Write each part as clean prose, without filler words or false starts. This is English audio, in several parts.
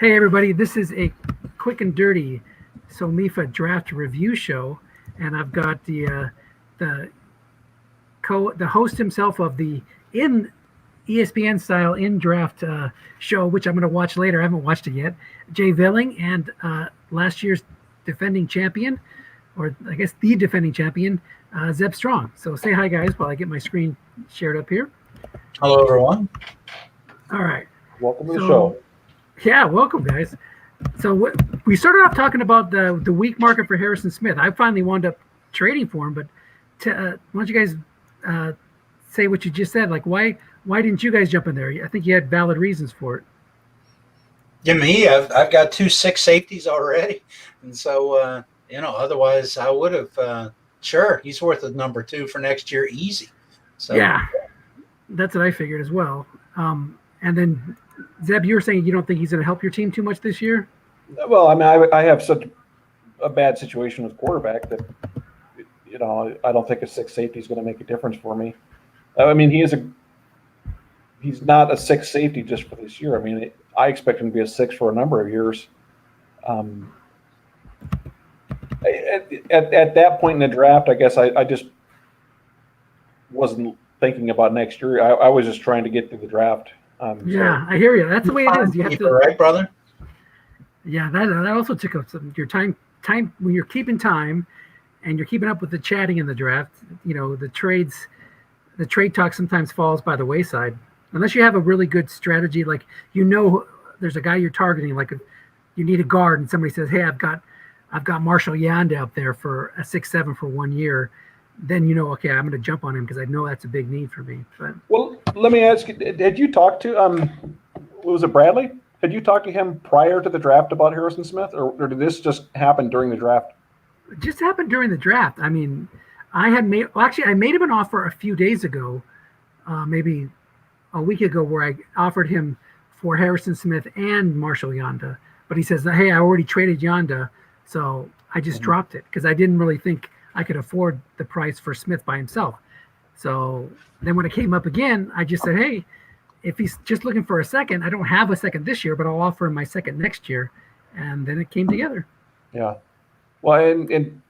Hey everybody, this is a quick and dirty SOMIFA Draft review show, and I've got the the host himself of the in ESPN style in draft show, which I'm going to watch later. I haven't watched it yet. Jay Villing and last year's defending champion, or I guess the defending champion, Zeb Strong. So say hi, guys, while I get my screen shared up here. Hello, everyone. All right. Welcome to the show. Yeah, welcome, guys. So we started off talking about the weak market for Harrison Smith. I finally wound up trading for him, but why don't you guys say what you just said? Like, why didn't you guys jump in there? I think you had valid reasons for it. Yeah, me, I've got 2 6 safeties already, and so otherwise I would have. Sure, he's worth a number 2 for next year, easy. So yeah, that's what I figured as well. And then Zeb, you were saying you don't think he's going to help your team too much this year? Well, I mean, I have such a bad situation with quarterback that, I don't think a 6 safety is going to make a difference for me. I mean, he's not a 6 safety just for this year. I mean, I expect him to be a 6 for a number of years. At that point in the draft, I guess I just wasn't thinking about next year. I was just trying to get through the draft. Yeah, I hear you. That's the way it is. You have to, right, brother? Yeah, that also took up some your time when you're keeping time and you're keeping up with the chatting in the draft. The trade talk sometimes falls by the wayside unless you have a really good strategy. Like there's a guy you're targeting. Like you need a guard, and somebody says, "Hey, I've got Marshall Yanda up there for a 6'7" for 1 year." Then okay, I'm going to jump on him because I know that's a big need for me. But well, let me ask you: did you talk to was it Bradley? Had you talked to him prior to the draft about Harrison Smith, or did this just happen during the draft? It just happened during the draft. I mean, I made him an offer a few days ago, maybe a week ago, where I offered him for Harrison Smith and Marshall Yanda. But he says, "Hey, I already traded Yanda, so I just dropped it because I didn't really think I could afford the price for Smith by himself." So then when it came up again, I just said, "Hey, if he's just looking for a second, I don't have a second this year, but I'll offer him my second next year." And then it came together. Yeah. Well, and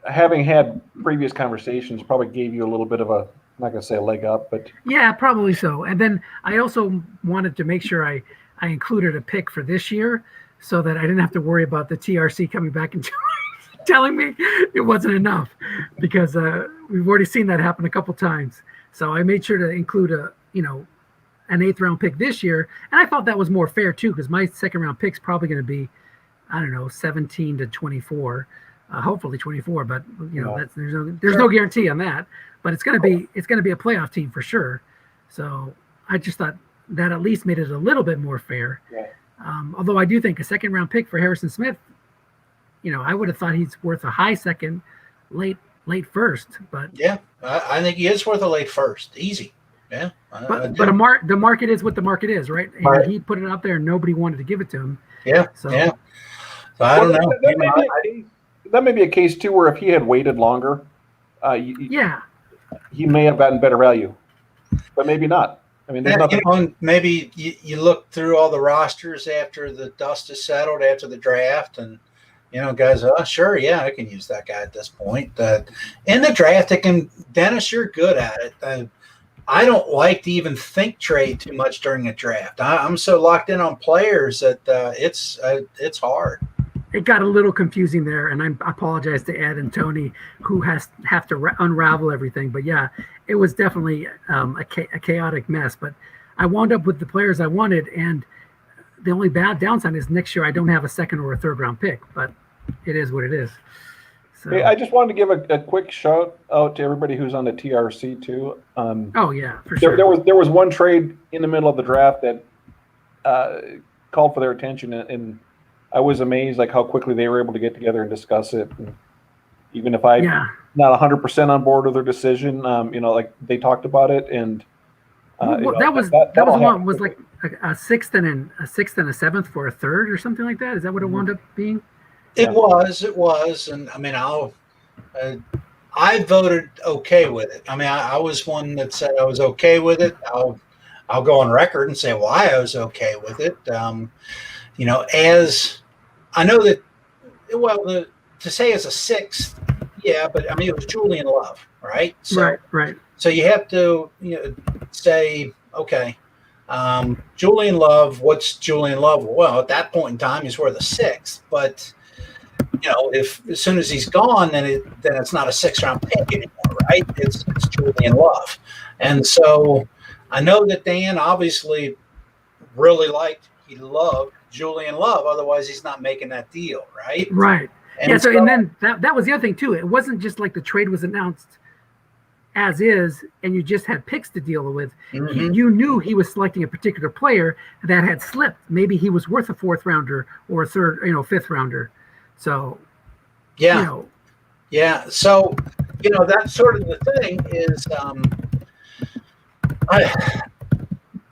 having had previous conversations probably gave you a little bit of I'm not going to say a leg up, but. Yeah, probably so. And then I also wanted to make sure I included a pick for this year so that I didn't have to worry about the TRC coming back and telling me it wasn't enough, because we've already seen that happen a couple times. So I made sure to include an 8th round pick this year, and I thought that was more fair too, because my 2nd round pick's probably going to be, I don't know, 17 to 24, hopefully 24. But there's no guarantee on that. But it's going to be a playoff team for sure. So I just thought that at least made it a little bit more fair. Yeah. Although I do think a 2nd round pick for Harrison Smith, I would have thought he's worth a high 2nd, late 1st. But yeah, I think he is worth a late 1st, easy. Yeah, but the market is what the market is, right? And right. He put it out there, and nobody wanted to give it to him. Yeah, so I don't know. That may be a case too, where if he had waited longer, he may have gotten better value, but maybe not. I mean, there's nothing. Maybe you look through all the rosters after the dust is settled after the draft, and guys, sure, yeah, I can use that guy at this point. In the draft, Dennis, you're good at it. I don't like to even think trade too much during a draft. I'm so locked in on players that it's hard. It got a little confusing there, and I apologize to Ed and Tony, who have to unravel everything. But yeah, it was definitely a chaotic mess. But I wound up with the players I wanted, and the only bad downside is next year I don't have a 2nd or a 3rd round pick. But it is what it is. So. Hey, I just wanted to give a quick shout out to everybody who's on the TRC too. Oh yeah, for sure. There was one trade in the middle of the draft that called for their attention, and I was amazed like how quickly they were able to get together and discuss it. And even if I'm not 100% on board with their decision, like they talked about it, and that was one was like a 6th and a 7th for a 3rd or something like that. Is that what it wound up being? It was, and I mean, I voted okay with it. I mean, I was one that said I was okay with it. I'll go on record and say why I was okay with it. as I know that, well, to say it's a sixth, yeah, but I mean, it was Julian Love, right? So, Right. So you have to, say, okay, Julian Love, what's Julian Love? Well, at that point in time, he's worth a sixth, but if as soon as he's gone, then it's not a 6th-round pick anymore, right? It's Julian Love, and so I know that Dan obviously he loved Julian Love. Otherwise, he's not making that deal, right? Right. And yeah. So and then that was the other thing too. It wasn't just like the trade was announced as is, and you just had picks to deal with. Mhm. You knew he was selecting a particular player that had slipped. Maybe he was worth a 4th rounder or a 5th rounder. So, yeah. So, that's sort of the thing is,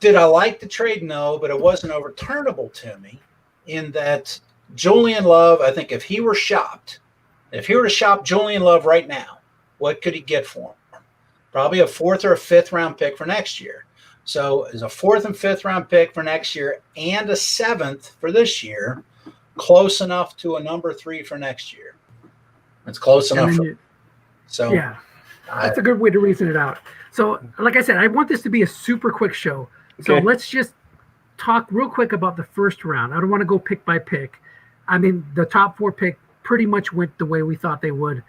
did I like the trade? No, but it wasn't overturnable to me in that Julian Love, I think if he were to shop Julian Love right now, what could he get for him? Probably a 4th or a 5th round pick for next year. So is a 4th and 5th round pick for next year and a 7th for this year close enough to a number 3 for next year? It's close enough. Yeah, that's a good way to reason it out. So, like I said, I want this to be a super quick show. So let's just talk real quick about the first round. I don't want to go pick by pick. I mean, the top 4 pick pretty much went the way we thought they would.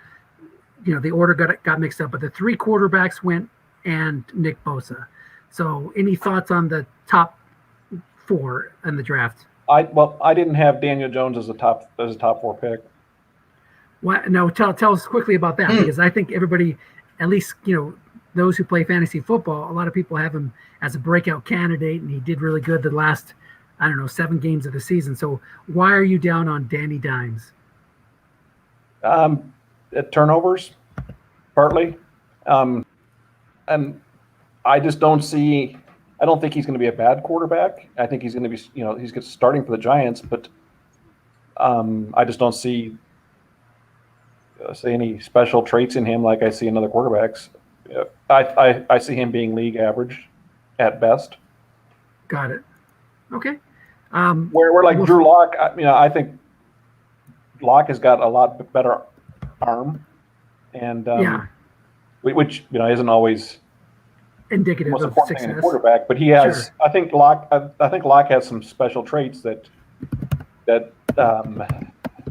The order got mixed up, but the 3 quarterbacks went and Nick Bosa. So, any thoughts on the top 4 in the draft? I didn't have Daniel Jones as a top 4 pick. What? No, tell us quickly about that, because I think everybody, at least those who play fantasy football, a lot of people have him as a breakout candidate, and he did really good the last 7 games of the season. So why are you down on Danny Dimes? Turnovers, partly, and I just don't see. I don't think he's going to be a bad quarterback. I think he's going to be, he's starting for the Giants, but I just don't see any special traits in him like I see in other quarterbacks. I see him being league average at best. Got it. Okay. Where like Drew Lock, I think Lock has got a lot better arm, and which isn't always indicative most of important success thing in a quarterback, but he has. Sure. I think Lock has some special traits that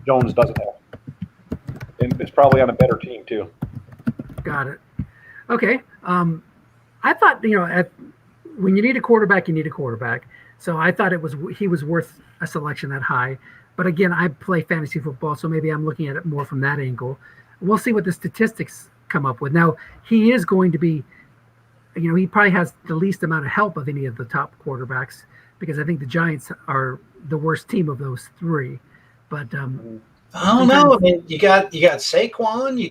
Jones doesn't have, and it's probably on a better team too. Got it. Okay. I thought when you need a quarterback, you need a quarterback. So I thought he was worth a selection that high. But again, I play fantasy football, so maybe I'm looking at it more from that angle. We'll see what the statistics come up with. Now, he is going to be, he probably has the least amount of help of any of the top quarterbacks, because I think the Giants are the worst team of those 3. But I don't know. I mean, you got Saquon, you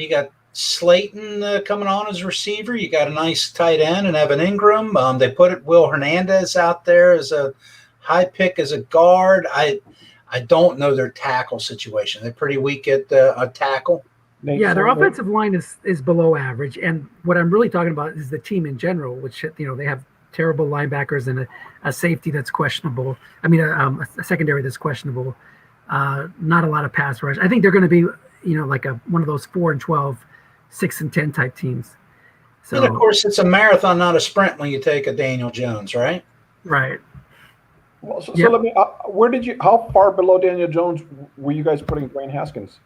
got Slayton coming on as a receiver. You got a nice tight end and Evan Ingram. They put Will Hernandez out there as a high pick as a guard. I don't know their tackle situation. They're pretty weak at a tackle. Yeah, their offensive line is below average. And what I'm really talking about is the team in general, which, they have terrible linebackers and a safety that's questionable. I mean, a secondary that's questionable. Not a lot of pass rush. I think they're going to be, like one of those 4-12, 6-10 type teams. So, and of course, it's a marathon, not a sprint when you take a Daniel Jones, right? Right. Well, so let me. How far below Daniel Jones were you guys putting Dwayne Haskins?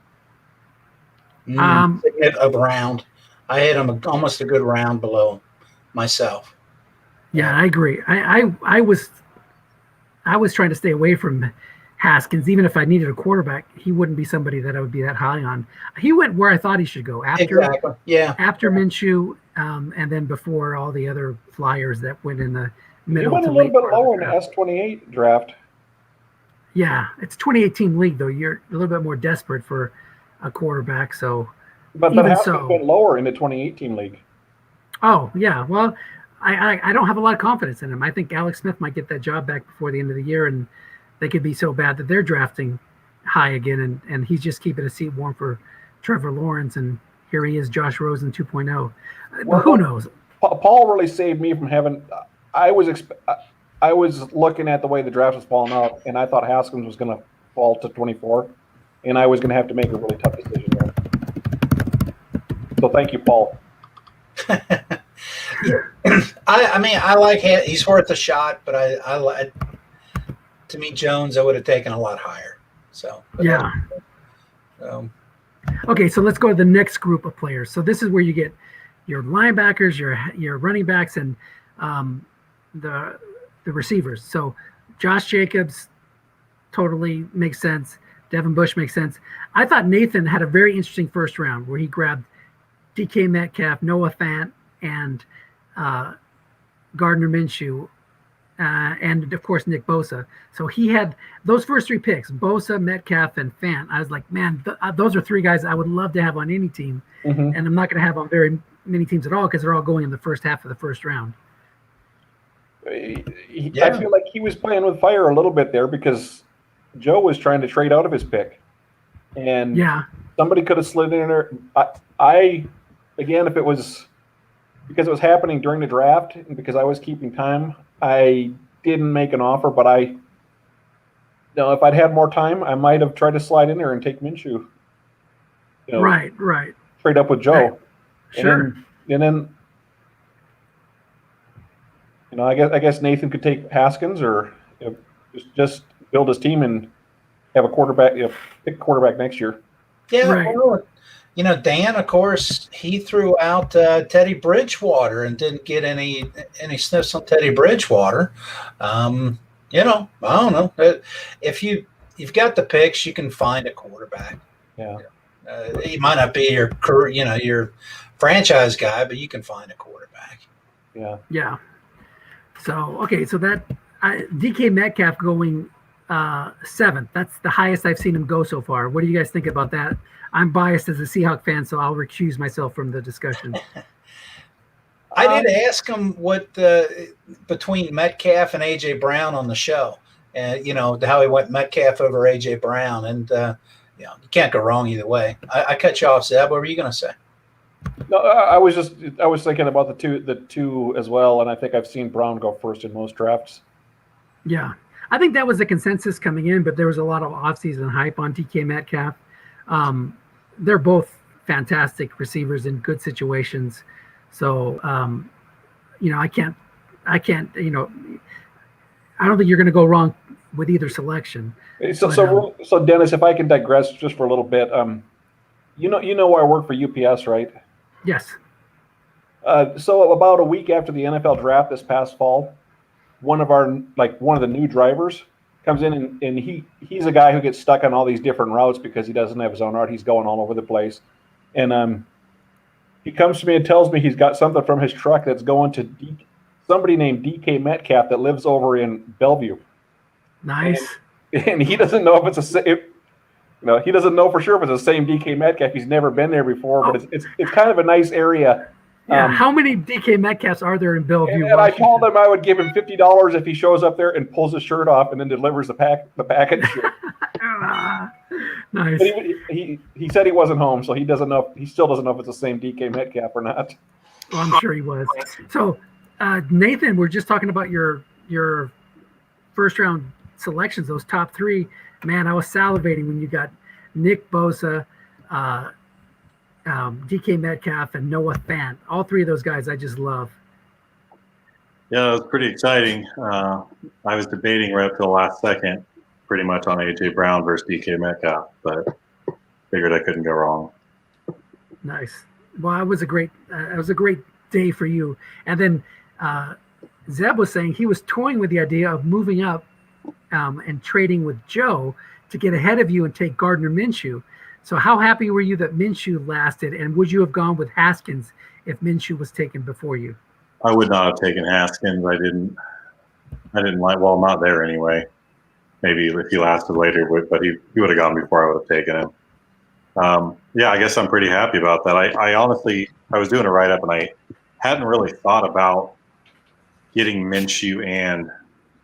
A round. I had him almost a good round below myself. Yeah, I agree. I was trying to stay away from Haskins. Even if I needed a quarterback, he wouldn't be somebody that I would be that high on. He went where I thought he should go after Minshew, and then before all the other flyers that went in the middle. He went a little bit lower in the S28 draft. Yeah, it's 2018 league though. You're a little bit more desperate for a quarterback. So, but Haskins went lower in the 2018 league. Oh yeah, well, I don't have a lot of confidence in him. I think Alex Smith might get that job back before the end of the year, and they could be so bad that they're drafting high again, and he's just keeping a seat warm for Trevor Lawrence, and here he is, Josh Rosen 2.0. Well, who knows? Paul really saved me from having. I was looking at the way the draft was falling out, and I thought Haskins was going to fall to 24, and I was going to have to make a really tough decision there. So thank you, Paul. I mean, I like him. He's worth a shot, but I like. To me, Jones, I would have taken a lot higher. So yeah. Okay, so let's go to the next group of players. So this is where you get your linebackers, your running backs, and the receivers. So Josh Jacobs totally makes sense. Devin Bush makes sense. I thought Nathan had a very interesting first round where he grabbed DK Metcalf, Noah Fant, and Gardner Minshew, and of course Nick Bosa. So he had those first three picks: Bosa, Metcalf, and Fant. I was like, man, those are three guys I would love to have on any team, and I'm not going to have on very many teams at all because they're all going in the first half of the first round. I feel like he was playing with fire a little bit there because Joe was trying to trade out of his pick, and somebody could have slid in there. I again, if it was because it was happening during the draft and because I was keeping time, I didn't make an offer, but if I'd had more time, I might have tried to slide in there and take Minshew. Right. Trade up with Joe. Right. Sure. And then I guess Nathan could take Haskins or just build his team and have a quarterback, pick quarterback next year. Yeah. Right. Well, Dan, of course, he threw out Teddy Bridgewater and didn't get any sniffs on Teddy Bridgewater. I don't know. If you've got the picks, you can find a quarterback. Yeah. He might not be your career, your franchise guy, but you can find a quarterback. Yeah. Yeah. So that DK Metcalf going 7th. That's the highest I've seen him go so far. What do you guys think about that? I'm biased as a Seahawk fan, so I'll recuse myself from the discussion. I did ask him what between Metcalf and AJ Brown on the show, and how he went Metcalf over AJ Brown, and you can't go wrong either way. I cut you off, Zeb. What were you going to say? No, I was thinking about the two as well, and I think I've seen Brown go first in most drafts. Yeah, I think that was the consensus coming in, but there was a lot of offseason hype on DK Metcalf. They're both fantastic receivers in good situations. So, I can't, I don't think you're going to go wrong with either selection. So Dennis, if I can digress just for a little bit, you know I work for UPS, right? Yes. So about a week after the NFL draft this past fall, one of the new drivers comes in and he's a guy who gets stuck on all these different routes because he doesn't have his own route. He's going all over the place. And he comes to me and tells me he's got something from his truck that's going to somebody named DK Metcalf that lives over in Bellevue. Nice. And he doesn't know if it's he doesn't know for sure if it's the same DK Metcalf. He's never been there before, but it's kind of a nice area. Yeah. How many DK Metcalfs are there in Bellevue? And I told him I would give him $50 if he shows up there and pulls his shirt off and then delivers the package. Nice. But he said he wasn't home, so he still doesn't know if it's the same DK Metcalf or not. Well, I'm sure he was. So, Nathan, we're just talking about your first round selections, those top three. Man, I was salivating when you got Nick Bosa, DK Metcalf, and Noah Fant. All three of those guys I just love. Yeah, it was pretty exciting. I was debating right up to the last second pretty much on AJ Brown versus DK Metcalf, but figured I couldn't go wrong. Nice. Well, it was a great day for you. And then Zeb was saying he was toying with the idea of moving up and trading with Joe to get ahead of you and take Gardner Minshew. So how happy were you that Minshew lasted, and would you have gone with Haskins if Minshew was taken before you? I would not have taken Haskins. I didn't like. Well, not there anyway. Maybe if he lasted later, but he would have gone before I would have taken him. Yeah, I guess I'm pretty happy about that. I honestly was doing a write up and I hadn't really thought about getting Minshew and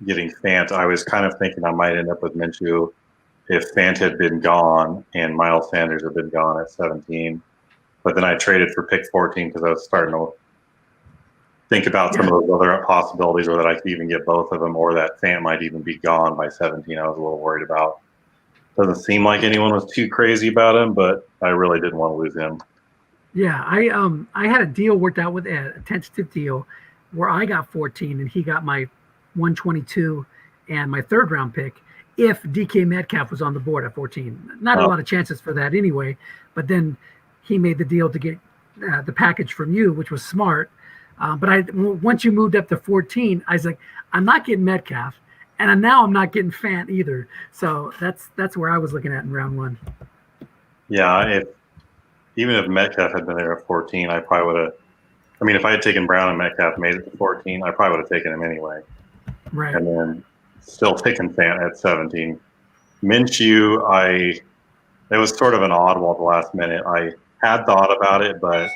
getting Fant. I was kind of thinking I might end up with Minshew if Fant had been gone and Miles Sanders had been gone at 17. But then I traded for pick 14 because I was starting to think about some of those other possibilities, or that I could even get both of them, or that Fant might even be gone by 17. I was a little worried about. Doesn't seem like anyone was too crazy about him, but I really didn't want to lose him. Yeah, I had a deal worked out with Ed, a tentative deal, where I got 14 and he got my 122 and my third round pick if DK Metcalf was on the board at 14. Not a lot of chances for that anyway, but then he made the deal to get the package from you, which was smart. But once you moved up to 14, I was like, I'm not getting Metcalf, and now I'm not getting Fant either. So that's where I was looking at in round one. Yeah, even if Metcalf had been there at 14, I probably would have. I mean, if I had taken Brown and Metcalf made it to 14, I probably would have taken him anyway. Right. And then still taking Fant at 17. Minshew, it was sort of an oddball at the last minute. I had thought about it, but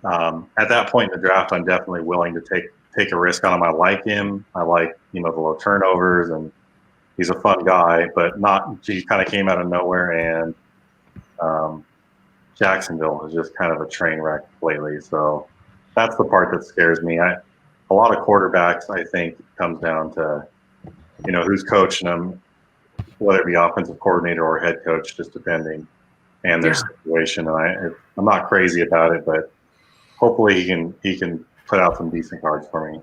at that point in the draft, I'm definitely willing to take a risk on him. I like him. I like, the low turnovers, and he's a fun guy, but he kind of came out of nowhere, and Jacksonville is just kind of a train wreck lately. So that's the part that scares me. A lot of quarterbacks, I think, comes down to, who's coaching them, whether it be offensive coordinator or head coach, just depending, and their situation. And I'm not crazy about it, but hopefully he can put out some decent cards for me.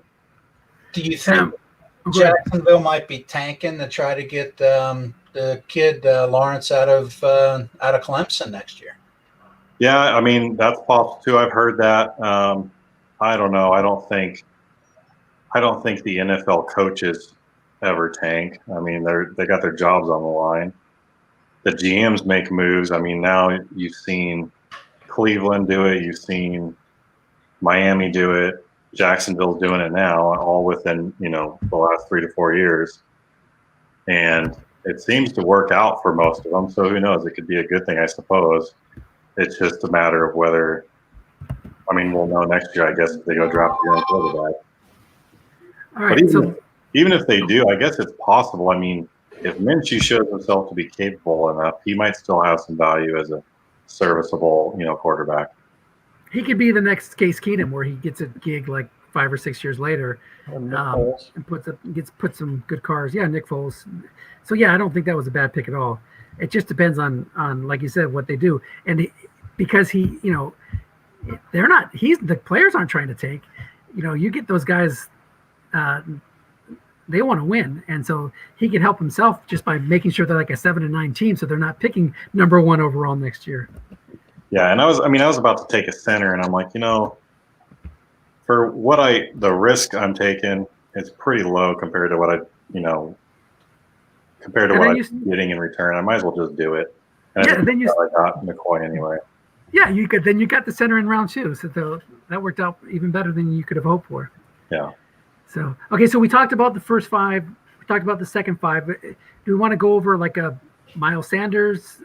Do you think Jacksonville might be tanking to try to get the kid Lawrence out of Clemson next year? Yeah, I mean, that's possible too. I've heard that. I don't know. I don't think the NFL coaches ever tank. I mean, they got their jobs on the line. The GMs make moves. I mean, now you've seen Cleveland do it. You've seen Miami do it. Jacksonville's doing it now, all within, the last 3 to 4 years. And it seems to work out for most of them. So who knows? It could be a good thing, I suppose. It's just a matter of whether, we'll know next year, I guess, if they go draft their own quarterback. All right. But even if they do, I guess it's possible. I mean, if Minshew shows himself to be capable enough, he might still have some value as a serviceable, quarterback. He could be the next Case Keenum, where he gets a gig like 5 or 6 years later, and puts some good cars. Yeah, Nick Foles. So yeah, I don't think that was a bad pick at all. It just depends on like you said, what they do, and because the players aren't trying to take. You get those guys, they want to win, and so he can help himself just by making sure they're like a 7-9 team, so they're not picking number 1 overall next year. Yeah, and I was about to take a center, and I'm like, for the risk I'm taking is pretty low compared to what I'm getting in return. I might as well just do it. And I got McCoy anyway. Yeah, you got the center in round 2, so that worked out even better than you could have hoped for. Yeah. So okay, so we talked about the first 5. We talked about the second 5. Do we want to go over like a Miles Sanders?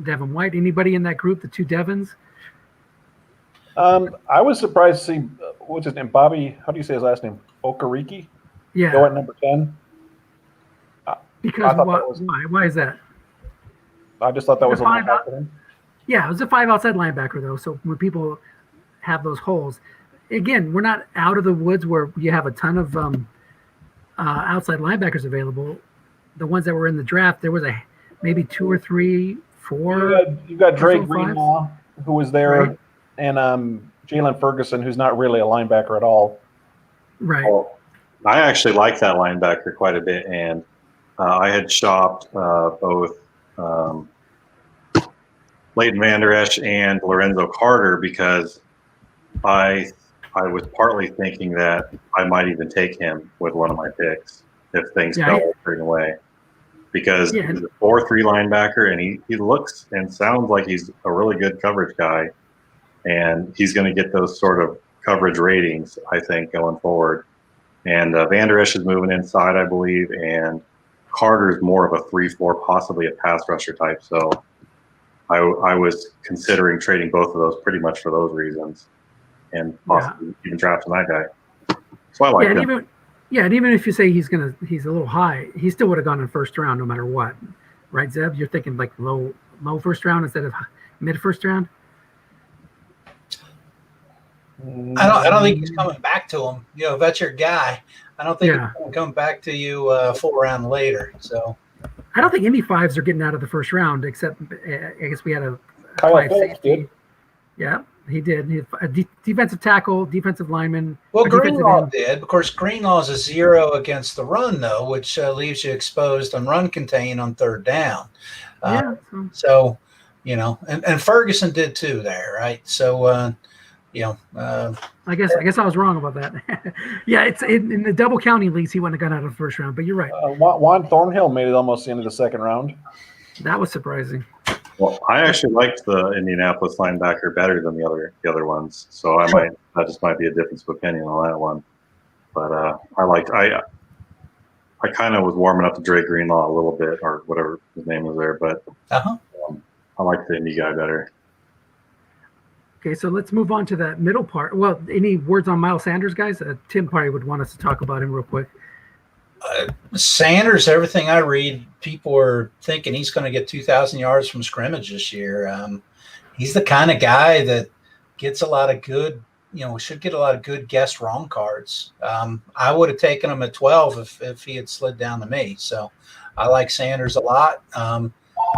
Devin White, anybody in that group, the 2 Devins? I was surprised to see, what's his name, Bobby, how do you say his last name? Okereke? Yeah. Go at number 10? Because why is that? I just thought that was a little high for him. Yeah, it was a 5 outside linebacker, though, so when people have those holes, again, we're not out of the woods where you have a ton of outside linebackers available. The ones that were in the draft, there was maybe 2 or 3, 4. You've got Dre Greenlaw, who was there, right, and Jalen Ferguson, who's not really a linebacker at all. Right. Well, I actually like that linebacker quite a bit, and I had shopped both Leighton Vander Esch and Lorenzo Carter because I was partly thinking that I might even take him with one of my picks if things fell straight away. Because he's a 4-3 linebacker, and he looks and sounds like he's a really good coverage guy, and he's going to get those sort of coverage ratings, I think, going forward. And Vander Esch is moving inside, I believe, and Carter's more of a 3-4, possibly a pass rusher type. So I was considering trading both of those pretty much for those reasons, and possibly even drafting that guy. So I like him. And even if you say he's a little high, he still would have gone in first round no matter what, right, Zeb? You're thinking like low first round instead of mid first round. I don't think he's coming back to him. You know, if that's your guy, I don't think Yeah. he's going to come back to you 4 round later. So I don't think any fives are getting out of the first round, except I guess we had a Kyle five Phillips safety. did. Yeah, he did. He had a defensive tackle, defensive lineman. well, a defensive Greenlaw end. did. Of course, Greenlaw's a 0 against the run though, which leaves you exposed on run contain on 3rd down. Yeah. So you know, and Ferguson did too there, right? So you know. I guess I was wrong about that. Yeah, it's in the double counting leagues he wouldn't have gone out of the first round, but you're right. Juan Thornhill made it almost the end of the 2nd round. That was surprising. Well, I actually liked the Indianapolis linebacker better than the other ones, so that just might be a difference of opinion on that one. But I kind of was warming up to Dre Greenlaw a little bit, or whatever his name was there, but I like the Indy guy better. Okay, so let's move on to that middle part. Well, any words on Miles Sanders, guys? Tim probably would want us to talk about him real quick. Sanders, everything I read, people are thinking he's going to get 2,000 yards from scrimmage this year. He's the kind of guy that gets a lot of good, should get a lot of good guess wrong cards. I would have taken him at 12 if he had slid down to me. So I like Sanders a lot.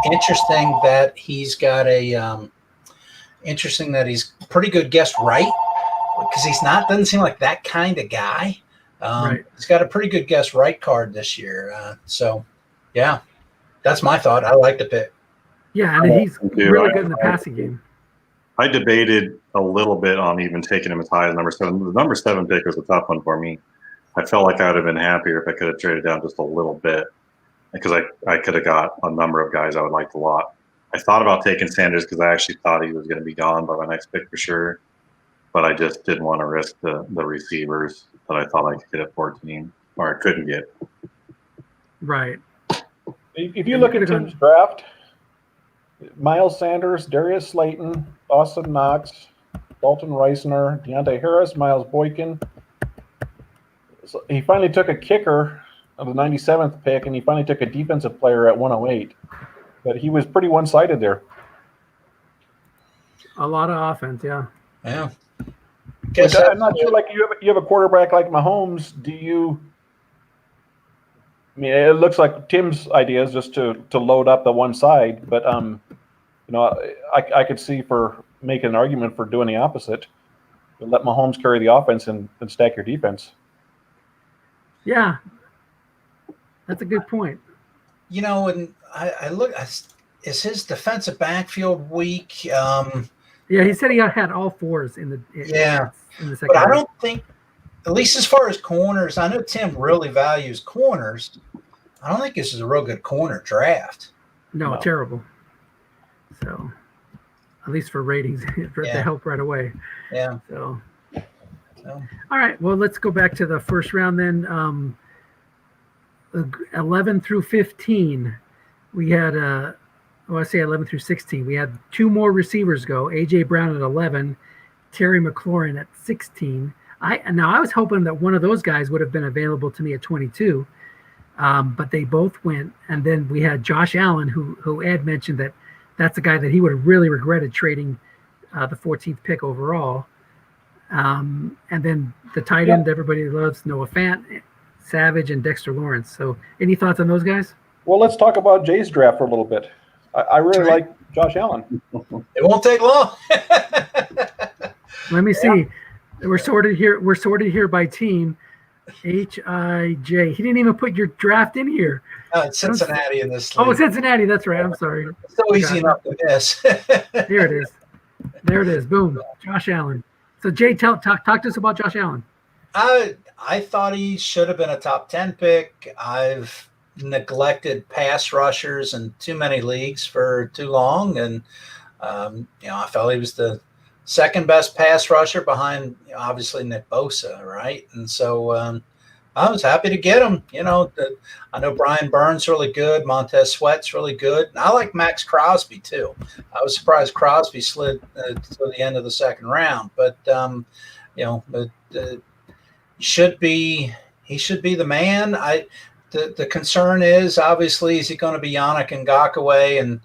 Interesting that he's got he's pretty good guess right, because doesn't seem like that kind of guy. Right. He's got a pretty good guess right card this year. So, yeah, that's my thought. I like the pick. Yeah, and he's really good in the passing game. I debated a little bit on even taking him as high as number 7. The number 7 pick was a tough one for me. I felt like I would have been happier if I could have traded down just a little bit, because I could have got a number of guys I would like a lot. I thought about taking Sanders because I actually thought he was going to be gone by my next pick for sure, but I just didn't want to risk the receivers that I thought I could get at 14, or I couldn't get. Right. If you look at Tim's draft, Miles Sanders, Darius Slayton, Austin Knox, Dalton Reisner, Deontay Harris, Miles Boykin. So he finally took a kicker of the 97th pick, and he finally took a defensive player at 108. But he was pretty one-sided there. A lot of offense, yeah. Yeah. I'm not sure. Like you have a quarterback like Mahomes. I mean, it looks like Tim's idea is just to load up the one side, but I could see for making an argument for doing the opposite. Let Mahomes carry the offense and stack your defense. Yeah, that's a good point. And I look, is his defensive backfield weak? Yeah, he said he had all 4s in the second. But I don't think, at least as far as corners, I know Tim really values corners. I don't think this is a real good corner draft. No, terrible. So, at least for ratings, to help right away. Yeah. So, all right. Well, let's go back to the first round then. 11 through 15, we had I say 11 through 16. We had 2 more receivers go. A.J. Brown at 11, Terry McLaurin at 16. I was hoping that one of those guys would have been available to me at 22, but they both went. And then we had Josh Allen, who Ed mentioned that's the guy that he would have really regretted trading the 14th pick overall. And then the tight end everybody loves, Noah Fant, Savage, and Dexter Lawrence. So any thoughts on those guys? Well, let's talk about Jay's draft for a little bit. I really like Josh Allen. It won't take long. Let me see. We're sorted here by team. H-I-J. He didn't even put your draft in here. It's Cincinnati in this league. Oh, Cincinnati. That's right. I'm sorry. It's so easy enough to miss. There it is. Boom. Josh Allen. So, Jay, talk to us about Josh Allen. I thought he should have been a top 10 pick. I've neglected pass rushers in too many leagues for too long. And, I felt he was the second best pass rusher behind, obviously, Nick Bosa, right? And so I was happy to get him. I know Brian Burns really good. Montez Sweat's really good. And I like Max Crosby, too. I was surprised Crosby slid to the end of the second round. But, he should be the man. The concern is, obviously, is he going to be Yannick Ngakoue and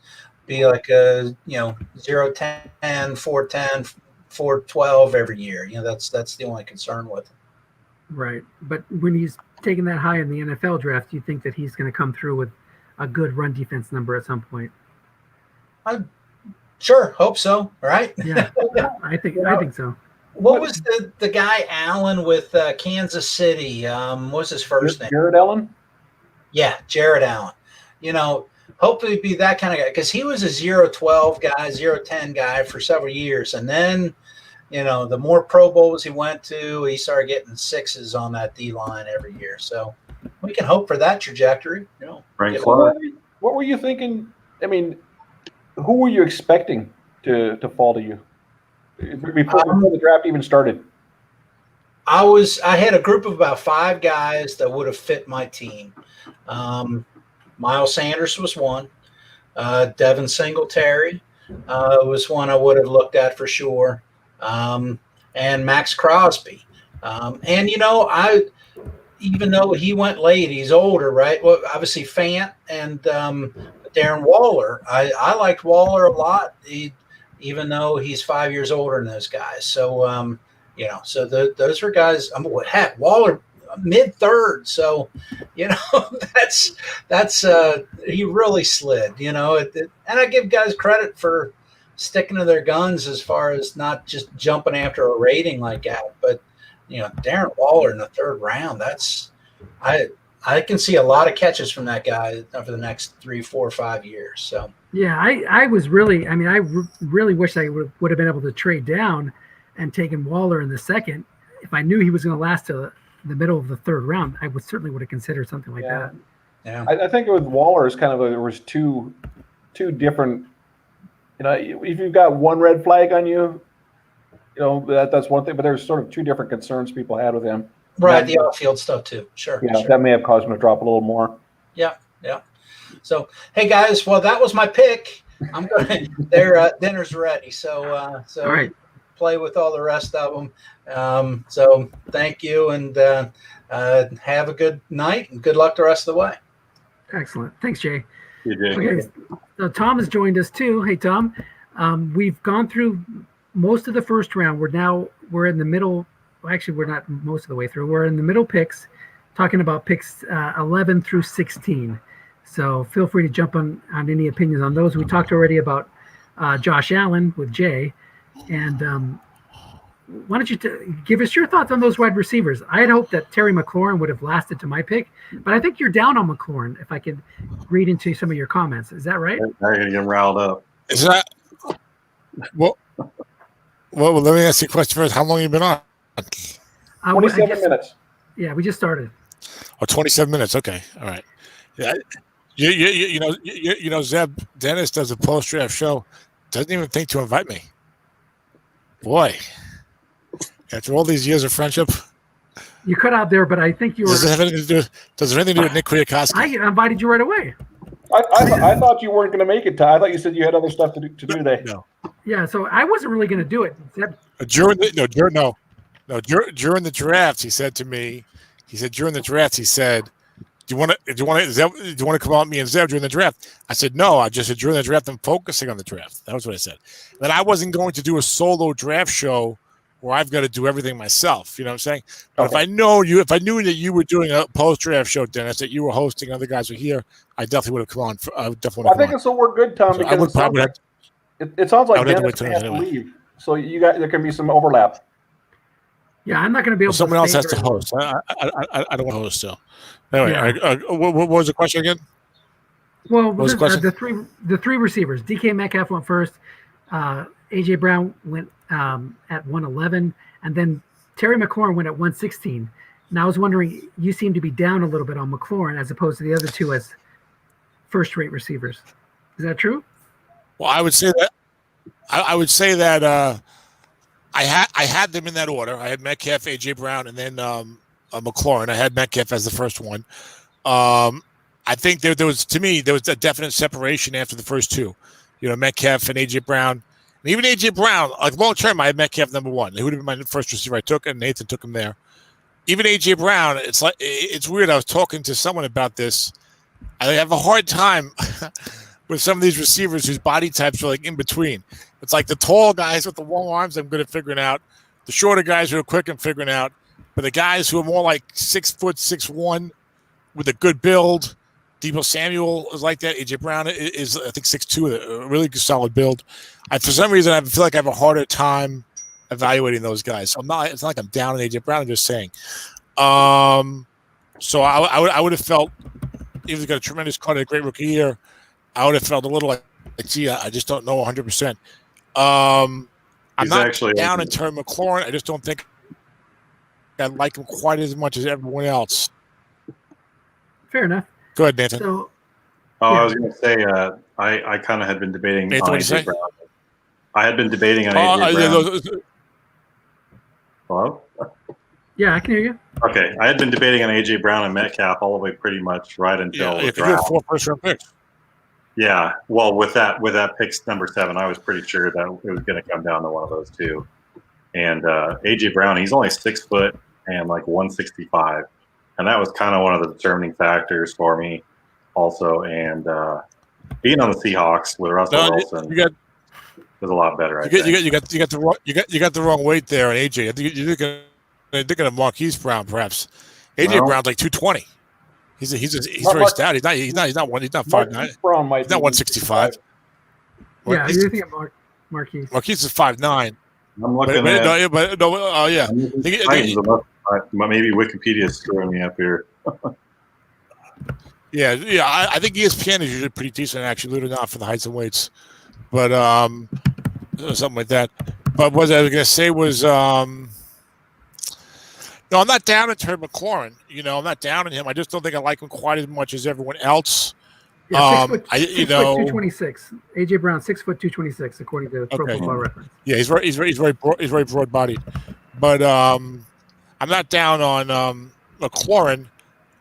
be like a 0-10, 4-10, 4.12 every year. That's the only concern with him. Right. But when he's taken that high in the NFL draft, do you think that he's going to come through with a good run defense number at some point? I sure hope so. Right? Yeah, I think so. What was the guy Allen with Kansas City? What was his first name? Jared Allen? Yeah, Jared Allen. Hopefully be that kind of guy, because he was a 0-12 guy, 0-10 guy for several years. And then, the more Pro Bowls he went to, he started getting 6s on that D-line every year. So we can hope for that trajectory. What were you thinking? I mean, who were you expecting to fall to you before the draft even started? I had a group of about 5 guys that would have fit my team. Miles Sanders was one. Devin Singletary was one I would have looked at for sure. And Max Crosby. I even though he went late, he's older, right? Well, obviously Fant and Darren Waller. I liked Waller a lot, even though he's 5 years older than those guys. So, those were guys. Waller mid-third. So, that's he really slid, and I give guys credit for sticking to their guns as far as not just jumping after a rating like that. But, Darren Waller in the 3rd round, I can see a lot of catches from that guy over the next 3, 4, 5 years. So, yeah, I really wish I would have been able to trade down and taken Waller in the 2nd. If I knew he was going to last to the middle of the 3rd round, I certainly would have considered something like that. Yeah, I think with Waller is kind of there was two different. If you've got one red flag on you, that's one thing. But there's sort of 2 different concerns people had with him. Right, the outfield stuff too. Sure. Yeah, that may have caused him to drop a little more. Yeah. So, hey guys, well that was my pick. I'm going. Dinner's ready. So all right. Play with all the rest of them. So thank you, and have a good night, and good luck the rest of the way. Excellent. Thanks, Jay. You did. Okay, so Tom has joined us too. Hey, Tom. We've gone through most of the 1st round. We're in the middle. Well, actually, we're not most of the way through. We're in the middle picks, talking about picks 11 through 16. So feel free to jump on any opinions on those. We talked already about Josh Allen with Jay. And why don't you give us your thoughts on those wide receivers? I had hoped that Terry McLaurin would have lasted to my pick, but I think you're down on McLaurin, if I could read into some of your comments. Is that right? Now you're going to get him riled up. Is that well, let me ask you a question first. How long have you been on? 27 minutes. Yeah, we just started. Oh, 27 minutes. Okay. All right. Yeah. Zeb Dennis does a post-draft show. Doesn't even think to invite me. Boy, after all these years of friendship, you cut out there, but I think you were. Does it have anything to do with Nick Kwiatkowski? I invited you right away. I thought you weren't going to make it, Ty. I thought you said you had other stuff to do today. No. Yeah, so I wasn't really going to do it. During the draft, he said to me, do you want to come out with me and Zeb during the draft? I said, no. I just said during the draft, I'm focusing on the draft. That was what I said. That I wasn't going to do a solo draft show where I've got to do everything myself. You know what I'm saying? But okay. if I knew that you were doing a post-draft show, Dennis, that you were hosting, other guys were here, I definitely would have come on. I think this will work good, Tom. So because it sounds like Dennis has to leave. So there can be some overlap. Yeah, I'm not going to be able to. Someone else has to host. I don't want to host still. Anyway, yeah. What was the question again? Well, the three receivers. DK Metcalf went first. AJ Brown went at 111, and then Terry McLaurin went at 116. Now I was wondering, you seem to be down a little bit on McLaurin as opposed to the other two as first-rate receivers. Is that true? Well, I would say that. I would say that I had them in that order. I had Metcalf, AJ Brown, and then McLaurin. I had Metcalf as the first one. I think there was a definite separation after the first two. Metcalf and AJ Brown. And even AJ Brown, like long term, I had Metcalf number one. He would have been my first receiver I took, and Nathan took him there. Even AJ Brown, it's weird. I was talking to someone about this. I have a hard time with some of these receivers whose body types are like in between. It's like the tall guys with the long arms, I'm good at figuring out. The shorter guys are quick at figuring out. But the guys who are more like 6 foot, 6'1", with a good build, Deebo Samuel is like that. AJ Brown is I think 6'2", a really good solid build. For some reason, I feel like I have a harder time evaluating those guys. So it's not like I'm down on AJ Brown. I'm just saying. So I would have felt, if he's got a tremendous cut, a great rookie year, I would have felt a little like gee, I just don't know 100%. I'm not actually down in Terry McLaurin. I just don't think I like him quite as much as everyone else. Fair enough. Go ahead, Nathan. So, I was going to say, I kind of had been debating Nathan, on AJ Brown. I had been debating on AJ Brown. Hello? Yeah, I can hear you. Okay, I had been debating on AJ Brown and Metcalf all the way pretty much right until the draft. 4 first-round picks. Yeah, well, with that pick number 7, I was pretty sure that it was going to come down to one of those two. And AJ Brown, he's only 6 foot and like 165, and that was kind of one of the determining factors for me, also. And being on the Seahawks with Russell Wilson was a lot better. You got the wrong weight there on AJ. I think you're thinking of Marquise Brown, perhaps. AJ Brown's like 220. He's very stout. He's not 5'9". Brown might he's not 165. Yeah, you're thinking of Marquise. Marquise is 5'9". I'm looking yeah. Maybe Wikipedia is screwing me up here. Yeah. I think ESPN is usually pretty decent, actually, believe it or not, for the heights and weights. But something like that. But what I was going to say was, no, I'm not down on Terry McLaurin. I'm not down on him. I just don't think I like him quite as much as everyone else. Yeah, 6 foot 226. AJ Brown, 6 foot 226, according to Pro Football Reference. Yeah, he's very broad bodied. But I'm not down on McLaurin.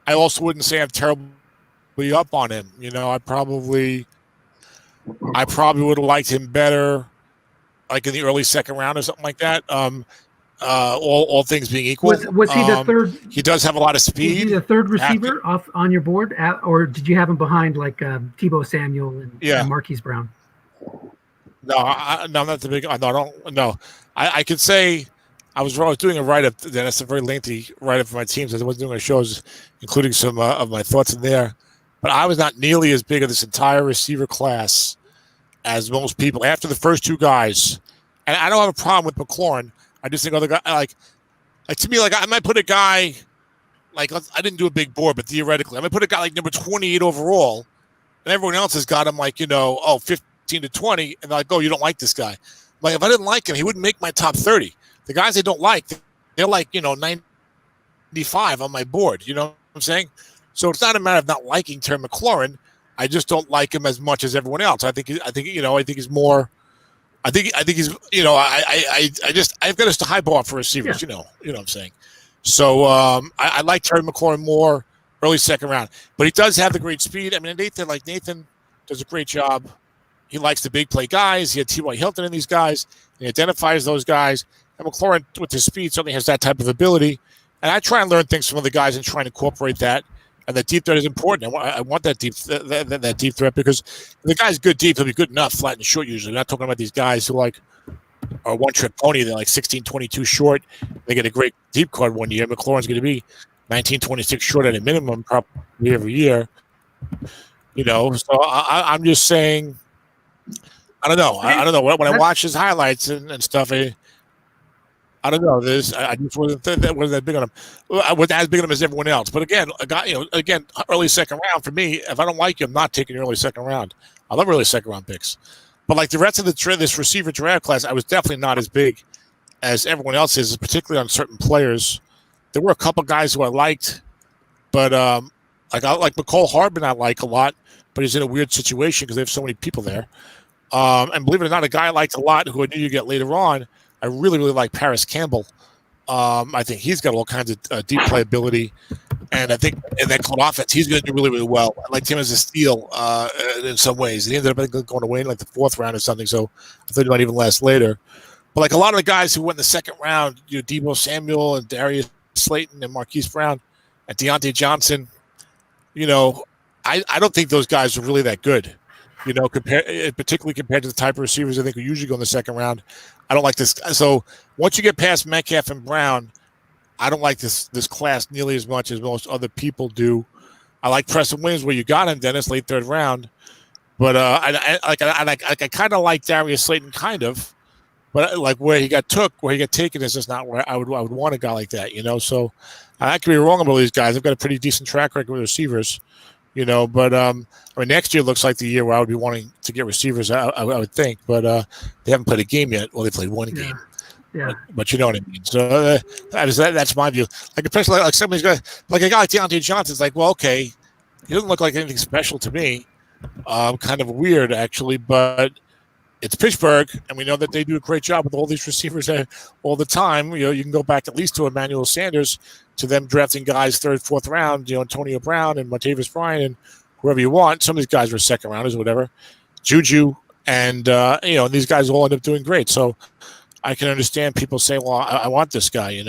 I also wouldn't say I'm terribly up on him. I probably would have liked him better, like in the early second round or something like that. All things being equal, was he the third? He does have a lot of speed. Was he the third receiver off on your board, or did you have him behind like Deebo Samuel and Marquise Brown? No, I'm not the big. No. I could say I was doing a write-up. That's a very lengthy write-up for my teams. I wasn't doing a shows, including some of my thoughts in there. But I was not nearly as big of this entire receiver class as most people. After the first two guys, and I don't have a problem with McLaurin. I just think other guys like to me, like I might put a guy like I didn't do a big board, but theoretically, I might put a guy like number 28 overall, and everyone else has got him like 15 to 20, and they're like, oh, you don't like this guy. Like if I didn't like him, he wouldn't make my top 30. The guys I don't like, they're like 95 on my board. You know what I'm saying? So it's not a matter of not liking Terry McLaurin. I just don't like him as much as everyone else. I think he's more. I think he's I've got a high bar for receivers. You know what I'm saying. So I like Terry McLaurin more early second round, but he does have the great speed. I mean, Nathan does a great job. He likes the big play guys. He had T.Y. Hilton in these guys. He identifies those guys. And McLaurin, with his speed, certainly has that type of ability. And I try and learn things from other guys and try and incorporate that. And the deep threat is important. I want that deep threat because if the guy's good deep, he'll be good enough, flat and short usually. We're not talking about these guys who are one-trick pony. They're like 16, 22 short. They get a great deep card one year. McLaurin's going to be 19, 26 short at a minimum probably every year. So I'm just saying, I don't know. I don't know. When I watch his highlights and stuff, I don't know. I just wasn't that big on him. I wasn't as big on him as everyone else. But again, a guy, early second round for me. If I don't like you, I'm not taking early second round. I love early second round picks. But like the rest of this receiver draft class, I was definitely not as big as everyone else is, particularly on certain players. There were a couple guys who I liked, but I like McCole Hardman. I like a lot, but he's in a weird situation because they have so many people there. And believe it or not, a guy I liked a lot who I knew you get later on. I really, really like Paris Campbell. I think he's got all kinds of deep playability. And I think in that clone offense, he's going to do really, really well. I liked him as a steal in some ways. He ended up going away in like the fourth round or something, so I thought he might even last later. But like a lot of the guys who went in the second round, Deebo Samuel and Darius Slayton and Marquise Brown and Deontay Johnson, I don't think those guys are really that good. particularly compared to the type of receivers I think we usually go in the second round. I don't like this. So once you get past Metcalf and Brown, I don't like this class nearly as much as most other people do. I like Preston Williams where you got him, Dennis, late third round. But I kind of like Darius Slayton, kind of. But like where he got taken is just not where I would want a guy like that, So I could be wrong about these guys. They've got a pretty decent track record with receivers, But next year looks like the year where I would be wanting to get receivers. I would think, but they haven't played a game yet. Well, they played one game. Yeah. But you know what I mean. So that's my view. Like especially like some of these guys, like a guy like Deontay Johnson's like, well, okay, he doesn't look like anything special to me. Kind of weird actually, but it's Pittsburgh, and we know that they do a great job with all these receivers all the time. You can go back at least to Emmanuel Sanders, to them drafting guys third, fourth round. Antonio Brown and Martavis Bryant and whoever you want. Some of these guys were second rounders or whatever. Juju and these guys all end up doing great. So I can understand people saying, "Well, I want this guy."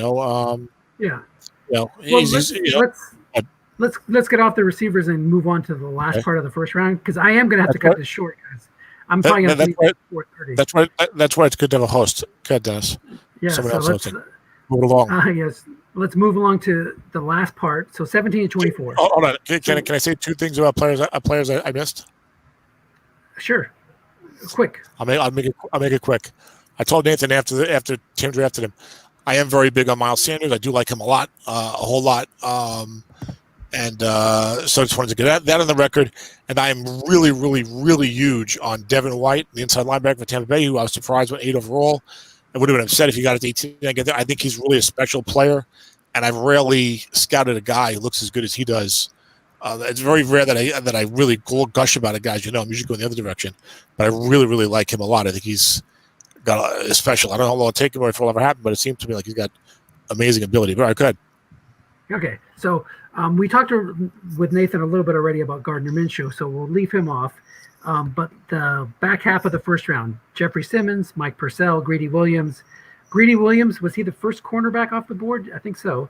Let's get off the receivers and move on to the last part of the first round because I am going to have to cut this short, guys. I'm probably going to leave at 4:30. That's why it's good to have a host. Good, Dennis. Yeah, Someone else let's hosting. Move along. Yes, let's move along to the last part. So 17 and 24. Hold on. Can I say two things about players I missed? Sure. Quick. I'll make it quick. I told Nathan after Tim drafted him, I am very big on Miles Sanders. I do like him a lot, a whole lot. So I just wanted to get that on the record. And I am really, really, really huge on Devin White, the inside linebacker for Tampa Bay, who I was surprised with 8 overall. I would have been upset if he got it to 18. I think he's really a special player, and I've rarely scouted a guy who looks as good as he does. It's very rare that I really gush about a guy. I'm usually going the other direction, but I really, really like him a lot. I think he's got a special. I don't know how long it'll take him or if it'll ever happen, but it seems to me like he's got amazing ability. But all right, go ahead. Okay, so we talked with Nathan a little bit already about Gardner Minshew, so we'll leave him off. But the back half of the first round, Jeffrey Simmons, Mike Purcell, Greedy Williams. Greedy Williams, was he the first cornerback off the board? I think so.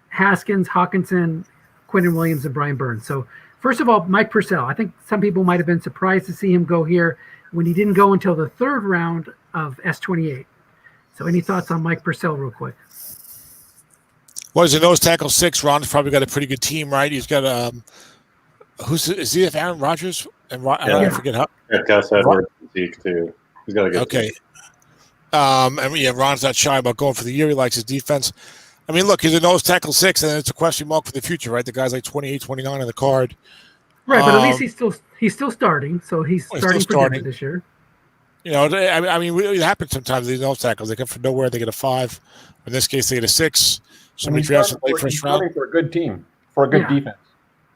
Haskins, Hawkinson, Quentin Williams, and Brian Burns. So first of all, Mike Purcell. I think some people might have been surprised to see him go here when he didn't go until the third round of S28. So any thoughts on Mike Purcell real quick? Well, he's a nose tackle 6. Ron's probably got a pretty good team, right? He's got is he Aaron Rodgers? And I forget how. Yeah, Gus Edwards, Zeke too. He's got a good team. Ron's not shy about going for the year. He likes his defense. I mean, look, he's a nose tackle 6, and it's a question mark for the future, right? The guy's like 28, 29 on the card. Right, but at least he's still starting, so he's starting for Denver this year. It happens sometimes. These nose tackles, they come from nowhere. They get a 5. In this case, they get a 6. Somebody drafts him late first round. For a good team, for a good defense.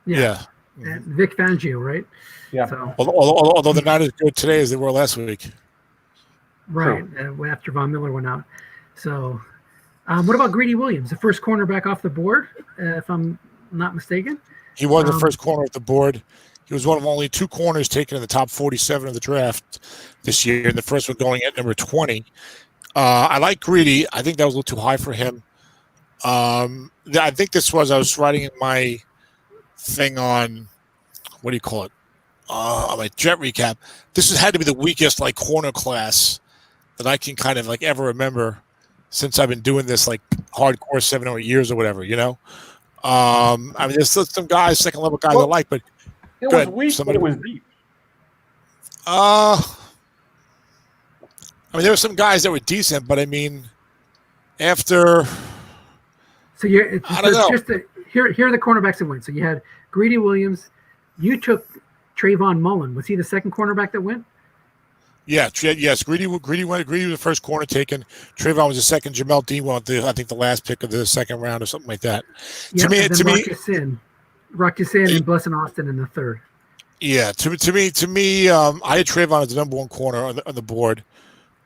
Yeah. And Vic Fangio, right? Yeah. So, although they're not as good today as they were last week. Right. After Von Miller went out. So, what about Greedy Williams, the first cornerback off the board, if I'm not mistaken? He was the first corner off the board. He was one of only 2 corners taken in the top 47 of the draft this year, and the first one going at number 20. I like Greedy. I think that was a little too high for him. I think I was writing in my thing on, what do you call it? My jet recap. This had to be the weakest corner class that I can kind of ever remember since I've been doing this hardcore 7 or 8 years or whatever, there's some guys, second level guys I like, but it was weak, but it was deep. There were some guys that were decent, but after. So here are the cornerbacks that went. So you had Greedy Williams. You took Trayvon Mullen. Was he the second cornerback that went? Yeah, yes. Greedy went. Greedy was the first corner taken. Trayvon was the second. Jamel Dean went I think the last pick of the second round or something like that. Yeah, Ruckus in and Blesson Austin in the third. Yeah, to me, I had Trayvon as the number 1 corner on the board.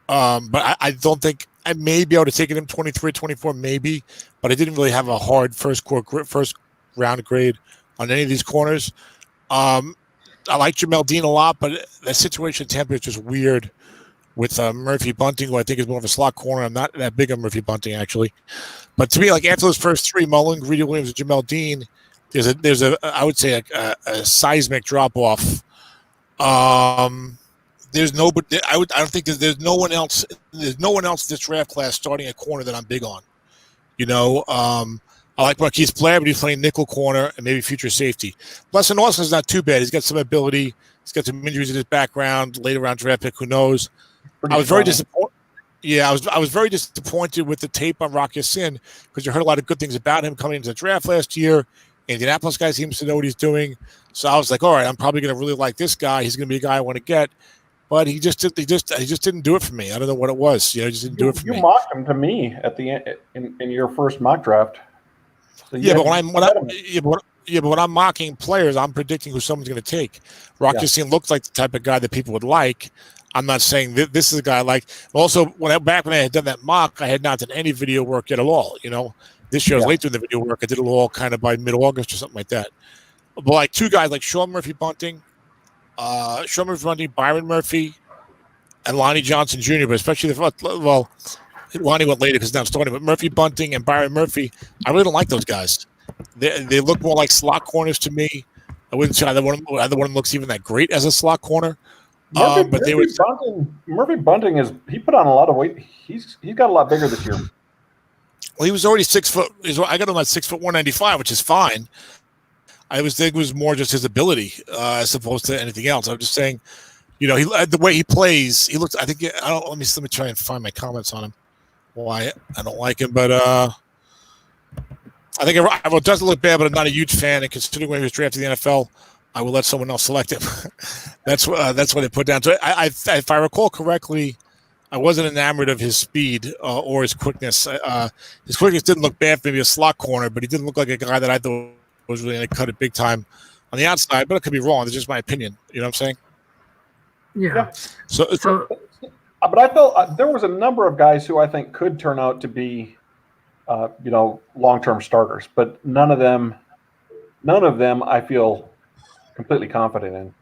But I don't think I may be able to take it in 23, 24, maybe, but I didn't really have a hard first round grade on any of these corners. I like Jamel Dean a lot, but that situation in Tampa is just weird with Murphy Bunting, who I think is more of a slot corner. I'm not that big on Murphy Bunting, actually. But to me, after those first 3, Mullen, Greedy Williams, and Jamel Dean, there's a I would say a seismic drop-off There's no, but I don't think there's no one else. There's no one else this draft class starting a corner that I'm big on. I like Marquise Blair, but he's playing nickel corner and maybe future safety. Lesson Austin's not too bad. He's got some ability. He's got some injuries in his background. Later round draft pick, who knows? I was very disappointed. Yeah, I was very disappointed with the tape on Rock Ya-Sin because you heard a lot of good things about him coming into the draft last year. Indianapolis guy seems to know what he's doing. So I was like, all right, I'm probably going to really like this guy. He's going to be a guy I want to get. But he just didn't do it for me. I don't know what it was. He just didn't do it for me. You mocked him to me at the end in your first mock draft. So but when I'm mocking players, I'm predicting who someone's going to take. Rock Ya-Sin looks like the type of guy that people would like. I'm not saying this is a guy I like. Also, back when I had done that mock, I had not done any video work yet at all. This year I was late doing the video work. I did it all kind of by mid-August or something like that. But like two guys like Sean Murphy-Bunting, Byron Murphy, and Lonnie Johnson Jr., but especially Lonnie went later because now I'm starting. But Murphy-Bunting and Byron Murphy, I really don't like those guys. They look more like slot corners to me. I wouldn't say either one of them looks even that great as a slot corner. Murphy Bunting he put on a lot of weight. He's got a lot bigger this year. Well, he was already 6 foot. I got him at 6 foot 195, which is fine. I think it was more just his ability as opposed to anything else. I'm just saying, the way he plays, he looks. Let me try and find my comments on him. Why I don't like him, but I think it doesn't look bad, but I'm not a huge fan. And considering when he was drafted in the NFL, I will let someone else select him. That's what they put down. So if I recall correctly, I wasn't enamored of his speed or his quickness. His quickness didn't look bad for maybe a slot corner, but he didn't look like a guy that I thought was really going to cut it big time on the outside. But it could be wrong. It's just my opinion. You know what I'm saying? Yeah. So but I felt there was a number of guys who I think could turn out to be, long-term starters, but none of them I feel completely confident in.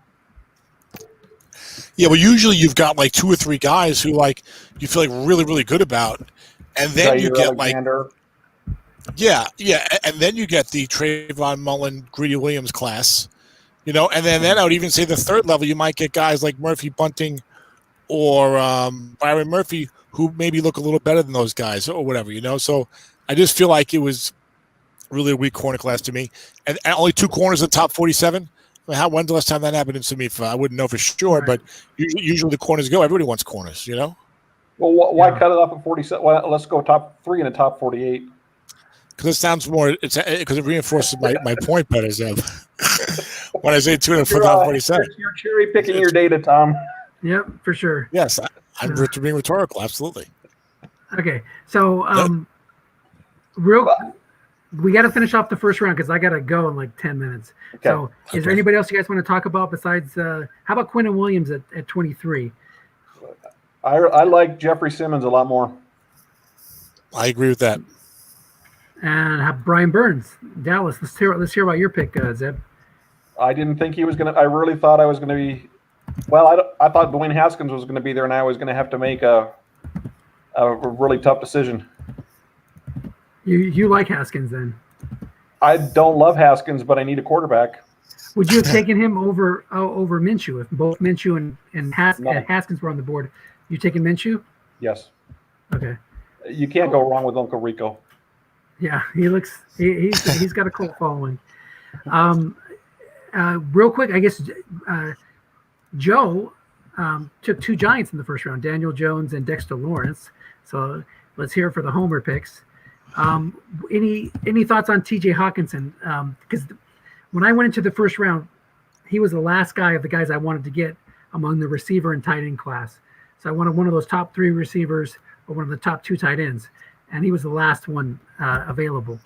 Yeah, well, usually you've got like 2 or 3 guys who you feel like really, really good about, and then you get Alexander. And then you get the Trayvon Mullen, Greedy Williams class, and then I would even say the third level you might get guys like Murphy Bunting or Byron Murphy who maybe look a little better than those guys or whatever, So I just feel like it was really a weak corner class to me, and only 2 corners in the top 47. When's the last time that happened in SOMIFA? I wouldn't know for sure, right. But usually the corners go. Everybody wants corners, Well, why cut it off at 47? Well, let's go top 3 in the top 48. Because it sounds more. Because it reinforces my point better. So when I say 2 in the top 47, you're cherry picking your data, Tom. Yep, for sure. Yes, I'm being rhetorical. Absolutely. Okay, so we got to finish off the first round because I got to go in like 10 minutes. Okay. So is there anybody else you guys want to talk about besides, how about Quinnen Williams at 23? I like Jeffrey Simmons a lot more. I agree with that. And have Brian Burns, Dallas. Let's hear about your pick, Zeb. I didn't think he was going to – I really thought I was going to be – well, I thought Dwayne Haskins was going to be there, and I was going to have to make a really tough decision. You like Haskins then? I don't love Haskins, but I need a quarterback. Would you have taken him over Minshew if both Minshew and Haskins were on the board? You taking Minshew? Yes. Okay. You can't go wrong with Uncle Rico. Yeah, he's got a cult following. Real quick, I guess Joe took 2 Giants in the first round, Daniel Jones and Dexter Lawrence. So let's hear it for the homer picks. Any thoughts on TJ Hawkinson? Because when I went into the first round, he was the last guy of the guys I wanted to get among the receiver and tight end class. So I wanted one of those top 3 receivers or one of the top 2 tight ends, and he was the last one available.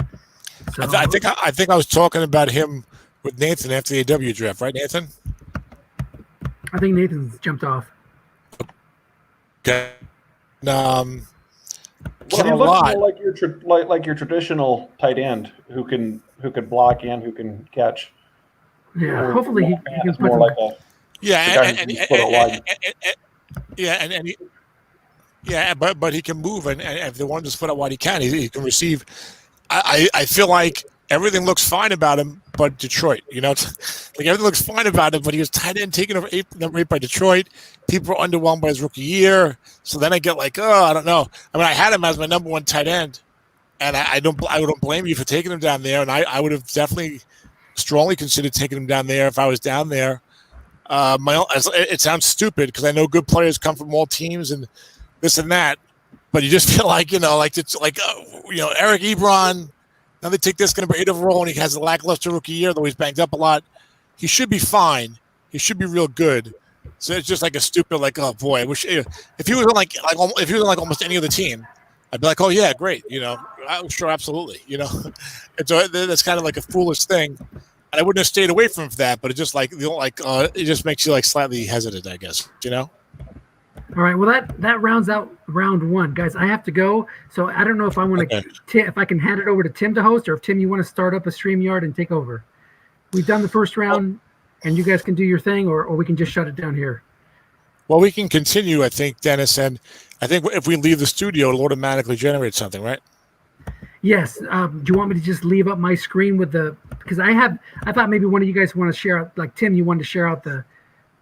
So I think I was talking about him with Nathan after the AW draft, right, Nathan? I think Nathan's jumped off. Okay. Well, he looks more like your traditional tight end who can block and who can catch. Yeah, hopefully he can put more like a but he can move, and if they want to split out wide, he can. He can receive. I feel like everything looks fine about him, but Detroit. It's like everything looks fine about it, but he was tight end taken over number 8 by Detroit. People were underwhelmed by his rookie year. So then I get like, oh, I don't know. I mean, I had him as my number 1 tight end, and I don't blame you for taking him down there. And I would have definitely strongly considered taking him down there if I was down there. It sounds stupid because I know good players come from all teams and this and that, but you just feel like Eric Ebron. Now they take this guy number 8 overall, and he has a lackluster rookie year, though he's banged up a lot. He should be fine. He should be real good. So it's just like a stupid, like, oh boy, I wish if he was on if he was on like almost any other team, I'd be like, oh yeah, great, sure, absolutely, And so that's kind of like a foolish thing, and I wouldn't have stayed away from him for that. But it's just like it just makes you like slightly hesitant, I guess, All right. Well, that rounds out round 1, guys. I have to go, so I don't know if I want to if I can hand it over to Tim to host, or if Tim, you want to start up a StreamYard and take over. We've done the first round, and you guys can do your thing, or we can just shut it down here. Well, we can continue, I think, Dennis, and I think if we leave the studio, it'll automatically generate something, right? Yes. Do you want me to just leave up my screen because I thought maybe one of you guys want to share out, like Tim, you wanted to share out the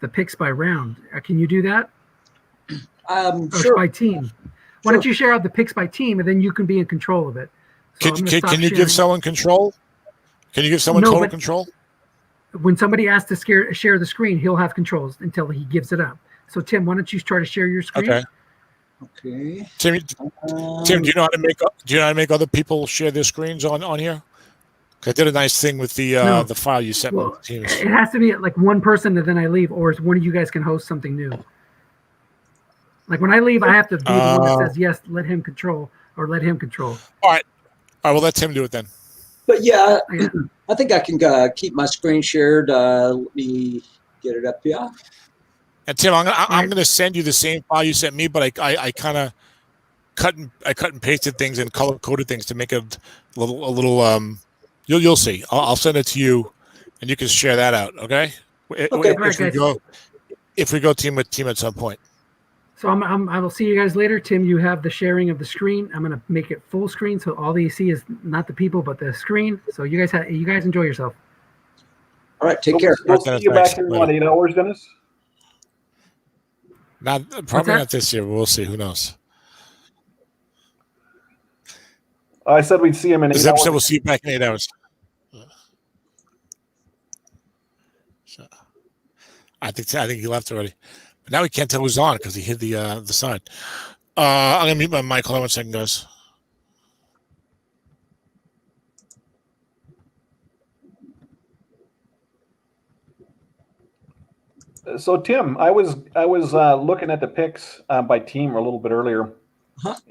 picks by round. Can you do that? Sure. By team. Why don't you share out the picks by team, and then you can be in control of it? So can you give someone control? Can you give someone total control? When somebody asks to share the screen, he'll have controls until he gives it up. So Tim, why don't you try to share your screen? Okay. Tim, do you know how to make other people share their screens on here? I did a nice thing with the file you sent me. It has to be like one person, and then I leave, or one of you guys can host something new. Like when I leave, I have to be the one that says yes, let him control, or let him control. All right, we'll let Tim do it then. But yeah, I think I can keep my screen shared. Let me get it up here. And Tim, I'm going to send you the same file you sent me, but I kind of cut and pasted things and color coded things to make it a little. You'll see. I'll send it to you, and you can share that out. Okay. If we go team at some point. So I will see you guys later. Tim, you have the sharing of the screen. I'm going to make it full screen, so all that you see is not the people, but the screen. So you guys enjoy yourself. All right, take care. We'll see you back in 8 hours, Dennis. Probably not this year. We'll see. Who knows? I said we'd see him in 8 hours. This episode, we'll see you back in 8 hours. So, I think he left already. But now we can't tell who's on because he hid the sign. I'm gonna mute my mic. Hold on 1 second, guys. So Tim, I was looking at the picks by team a little bit earlier,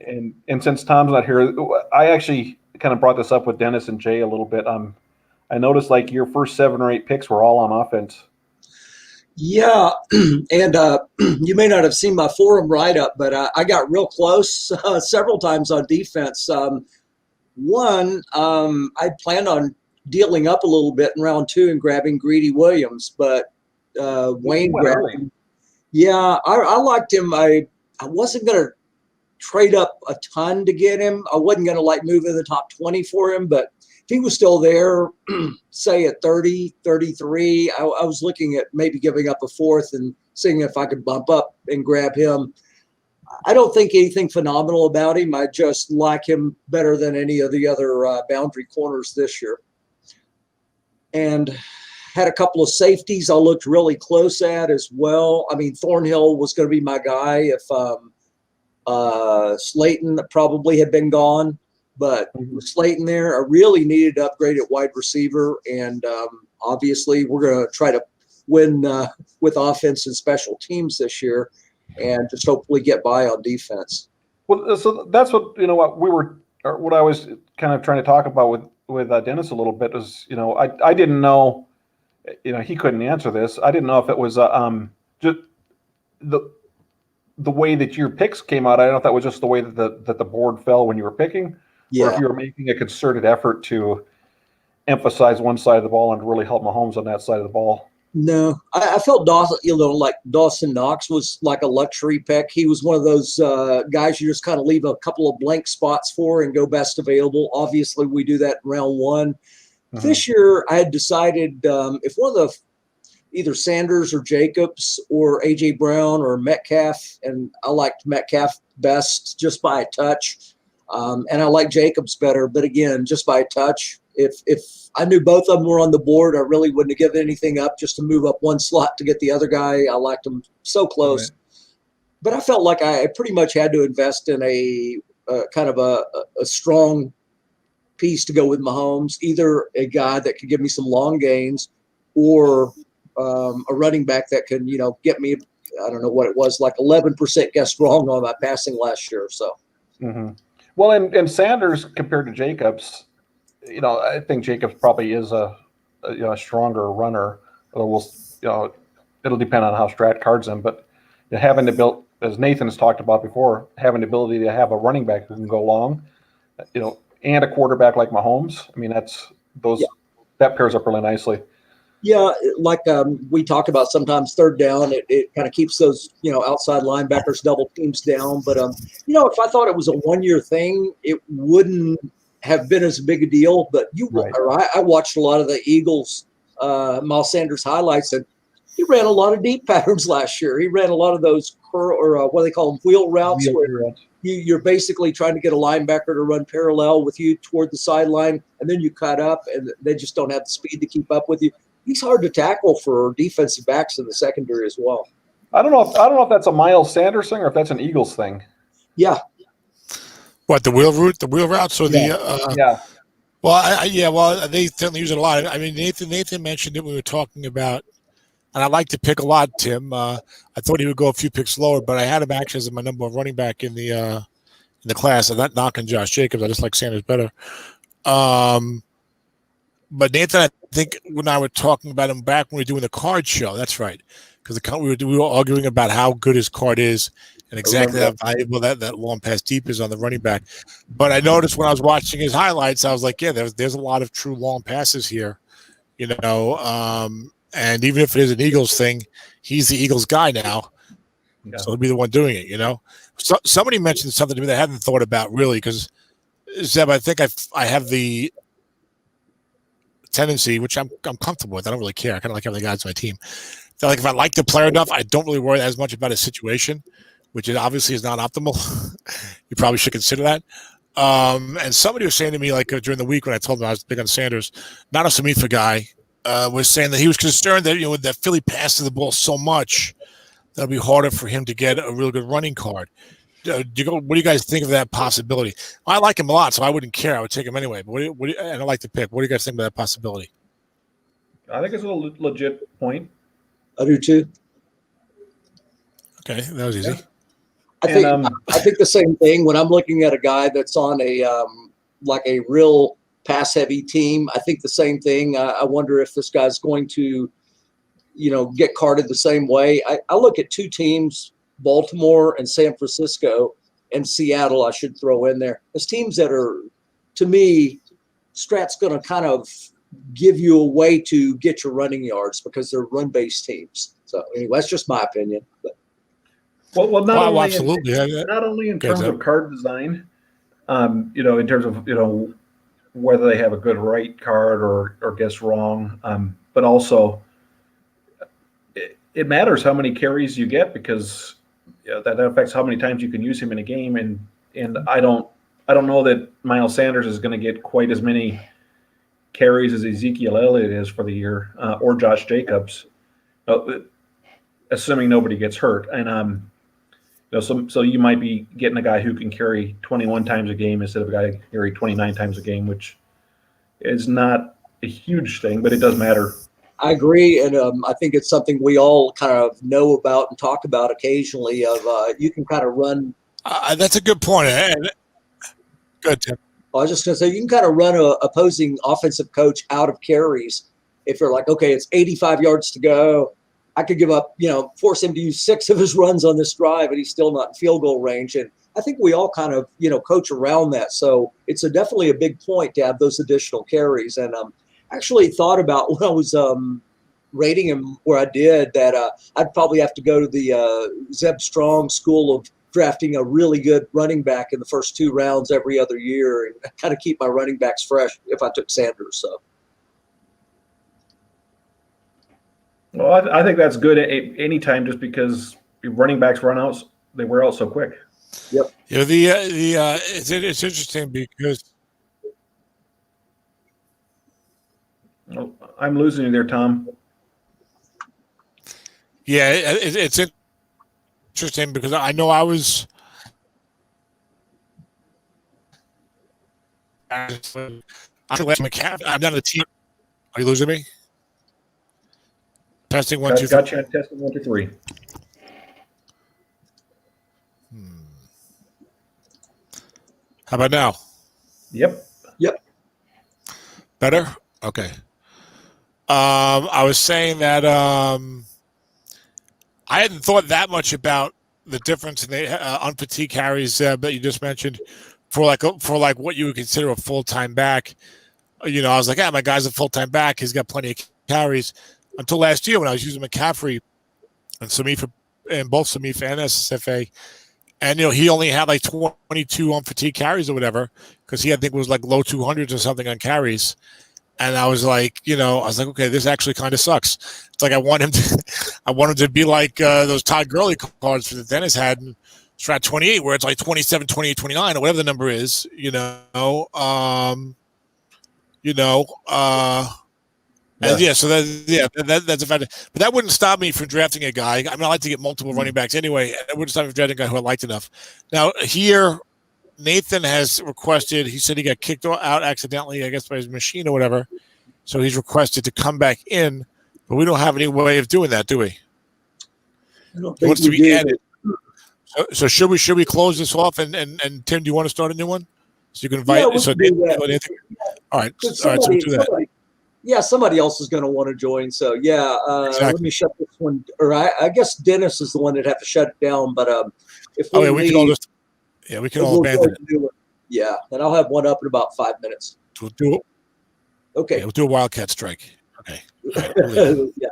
and since Tom's not here, I actually kind of brought this up with Dennis and Jay a little bit. I noticed like your first 7 or 8 picks were all on offense. Yeah, and you may not have seen my forum write-up, but I got real close several times on defense. One, I planned on dealing up a little bit in round 2 and grabbing Greedy Williams, but Wayne grabbed him. Yeah, I liked him. I wasn't going to trade up a ton to get him. I wasn't going to move in the top 20 for him, but if he was still there, say at 30, 33, I was looking at maybe giving up a 4th and seeing if I could bump up and grab him. I don't think anything phenomenal about him. I just like him better than any of the other boundary corners this year. And had a couple of safeties I looked really close at as well. I mean, Thornhill was going to be my guy if Slayton probably had been gone. But with Slayton there, I really needed to upgrade at wide receiver. And obviously we're going to try to win with offense and special teams this year and just hopefully get by on defense. Well, so that's what what I was kind of trying to talk about with Dennis a little bit is, I didn't know, he couldn't answer this. I didn't know if it was just the way that your picks came out. I don't know if that was just the way that the board fell when you were picking. Yeah. Or if you were making a concerted effort to emphasize one side of the ball and to really help Mahomes on that side of the ball. No, I felt Dawson Knox was like a luxury pick. He was one of those guys you just kind of leave a couple of blank spots for and go best available. Obviously, we do that in round 1. This year, I had decided if one of the either Sanders or Jacobs or AJ Brown or Metcalf, and I liked Metcalf best just by a touch, and I like Jacobs better, but again, just by a touch. If I knew both of them were on the board, I really wouldn't have given anything up just to move up one slot to get the other guy. I liked him so close. Right. But I felt like I pretty much had to invest in a kind of a strong piece to go with Mahomes, either a guy that could give me some long gains or a running back that can, get me, I don't know what it was, like 11% guessed wrong on my passing last year. So, Well, and Sanders compared to Jacobs, I think Jacobs probably is a stronger runner. It'll depend on how Strat cards him, but having the build, as Nathan's talked about before, having the ability to have a running back who can go long, and a quarterback like Mahomes. I mean, that pairs up really nicely. Yeah, like we talk about sometimes third down, it kind of keeps those, outside linebackers, double teams down. But, if I thought it was a one-year thing, it wouldn't have been as big a deal. But I watched a lot of the Eagles, Miles Sanders highlights, and he ran a lot of deep patterns last year. He ran a lot of those what do they call them, wheel routes, where you're basically trying to get a linebacker to run parallel with you toward the sideline, and then you cut up, and they just don't have the speed to keep up with you. He's hard to tackle for defensive backs in the secondary as well. I don't know if that's a Miles Sanders thing or if that's an Eagles thing. Yeah. What, the wheel routes, or the yeah. Well, they certainly use it a lot. I mean, Nathan mentioned it when we were talking about, and I like to pick a lot, Tim. I thought he would go a few picks lower, but I had him actually as my number one running back in the class. I'm not knocking Josh Jacobs. I just like Sanders better. But Nathan, I think when I were talking about him back when we were doing the card show, that's right, because we were arguing about how good his card is and exactly how valuable that long pass deep is on the running back. But I noticed when I was watching his highlights, I was like, yeah, there's a lot of true long passes here, and even if it is an Eagles thing, he's the Eagles guy now, so he'll be the one doing it. So somebody mentioned something to me that I hadn't thought about really, because Zeb, I think I have the tendency, which I'm comfortable with. I don't really care. I kind of like having the guys on my team. So like if I like the player enough, I don't really worry as much about his situation, which obviously is not optimal. You probably should consider that. And somebody was saying to me during the week when I told him I was big on Sanders, not a SOMIFA guy, was saying that he was concerned that with that Philly passes the ball so much, that'll be harder for him to get a real good running card. What do you guys think of that possibility? I like him a lot, so I wouldn't care. I would take him anyway. But and I like to pick. What do you guys think about that possibility? I think it's a legit point. I do too. Okay, that was easy. Yeah. I think the same thing when I'm looking at a guy that's on a real pass-heavy team. I think the same thing. I wonder if this guy's going to, get carded the same way. I look at two teams, Baltimore and San Francisco, and Seattle I should throw in there. There's teams that are, to me, Strat's going to kind of give you a way to get your running yards because they're run-based teams. So anyway, that's just my opinion. But. Well, not only in terms of card design, in terms of, whether they have a good right card or guess wrong, but also it matters how many carries you get because that affects how many times you can use him in a game. And I don't know that Miles Sanders is going to get quite as many carries as Ezekiel Elliott is for the year, or Josh Jacobs, assuming nobody gets hurt. And so you might be getting a guy who can carry 21 times a game instead of a guy who can carry 29 times a game, which is not a huge thing, but it does matter. I agree, and I think it's something we all kind of know about and talk about occasionally. Of you can kind of run. That's a good point. Good, Tim. I was just going to say you can kind of run a opposing offensive coach out of carries if you're like, okay, it's 85 yards to go. I could give up, force him to use 6 of his runs on this drive, and he's still not in field goal range. And I think we all kind of, coach around that. So it's definitely a big point to have those additional carries. And actually thought about when I was rating him where I did that I'd probably have to go to the Zeb Strong school of drafting a really good running back in the first 2 rounds every other year and kind of keep my running backs fresh if I took Sanders. So. Well, I think that's good at any time, just because running backs they wear out so quick. Yep. You know, it's interesting because Oh, I'm losing you there, Tom. yeah, it's interesting because I know I was. I'm not a team. Are you losing me? Testing 1, 2, 3. Got you on testing 1, 2, 3. How about now? Yep. Better? Okay. I was saying that I hadn't thought that much about the difference in the unfatigue carries that you just mentioned for what you would consider a full-time back. You know, I was like, my guy's a full-time back. He's got plenty of carries. Until last year when I was using McCaffrey and SOMIFA, and both SOMIFA and SFA, and he only had like 22 on fatigue carries or whatever, because he I think was like low 200s or something on carries. And I was like, okay, this actually kind of sucks. It's like I want him to be like those Todd Gurley cards that Dennis had in Strat 28, where it's like 27, 28, 29, or whatever the number is. And so that's a factor. But that wouldn't stop me from drafting a guy. I mean, I like to get multiple running backs anyway. It wouldn't stop me from drafting a guy who I liked enough. Now, here, Nathan has requested, he said he got kicked out accidentally, I guess, by his machine or whatever. So he's requested to come back in, but we don't have any way of doing that, do we? I don't He think wants to we be do. added. So should we close this off? And Tim, do you want to start a new one? So you can invite. Yeah, we can do that. All right. So we'll do that. Somebody else is going to want to join. So Exactly. let me shut this one. Or I guess Dennis is the one that have to shut it down. But if we we can all just we can all abandon it. Yeah, and I'll have one up in about 5 minutes. We'll do it. Okay. Yeah, we'll do a wildcat strike. Okay. All right, Yeah.